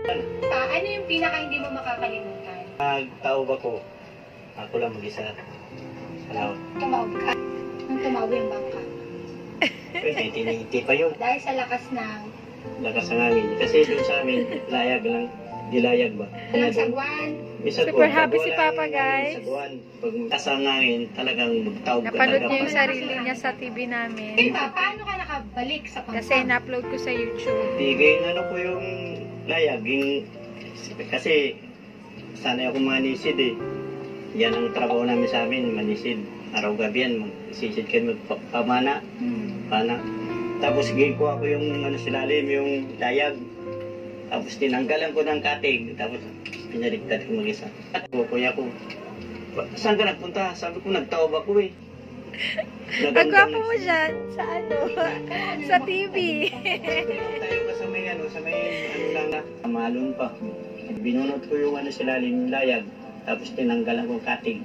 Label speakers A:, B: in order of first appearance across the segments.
A: Ano yung pinaka hindi mo makakalimutan?
B: Nagtaob ako. Ako lang mag-isa. Salaw.
A: Tumawag ka. Nung tumawag yung bangka.
B: Pwede, tiniti pa yun.
A: Dahil sa lakas ng
B: Lakas ng hangin. Kasi doon sa amin, layag lang. Dilayag ba?
A: walang sagwan.
B: May
C: Super
B: sagwan.
C: happy
B: Pag
C: si
B: walang
C: Papa, guys.
B: sagwan, pag taas ang hangin, talagang magtaob ka
C: Napanood
B: talaga.
C: niya yung sarili niya sa TV namin.
A: Diba, paano ka nakabalik sa Pampanga?
C: Kasi na-upload ko sa YouTube.
B: Tigay ano po yung layag. Kasi sanay ako manisid eh. Yan ang trabaho namin sa amin, manisid. Araw-gabi yan, magsisid kami magpamana. Pana. Tapos gay ko ako yung silalim, yung layag. Tapos tinanggalan ko ng katig. Tapos pinaligtad ko mag-isa. At kuya ko, saan ka nagpunta? Sabi ko, nagtaob ako eh.
C: Ang gwapo mo dyan. Sa ano? Sa TV.
B: Tayo ka sa may lang na. Malon pa. Binunot ko yung silalim, yung layag. Tapos tinanggalan ko katig.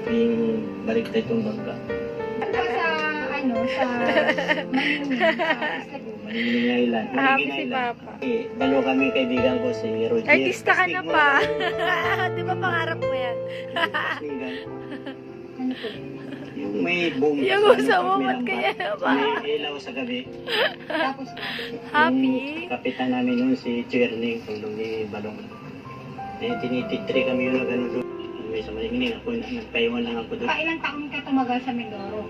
B: Yung baliktad itong bangka.
A: Sa
B: Maniling Island.
C: Happy si Papa.
B: Dalo kami kaibigan ko si Roger.
C: Artista ka na pa. Di ba pangarap mo yan?
A: Ano po?
B: Yung may boom.
C: Yung usa mo, ba't kaya ba?
B: May ilaw sa gabi.
A: Tapos
C: Happy?
B: Yung kapitan namin noon si Cherning, tulong ni Balong. Tinititri kami yun na gano'n doon. May sa Maniling ako, nagpaiwan lang ako doon.
A: ilang taon ka tumagal sa Mindoro?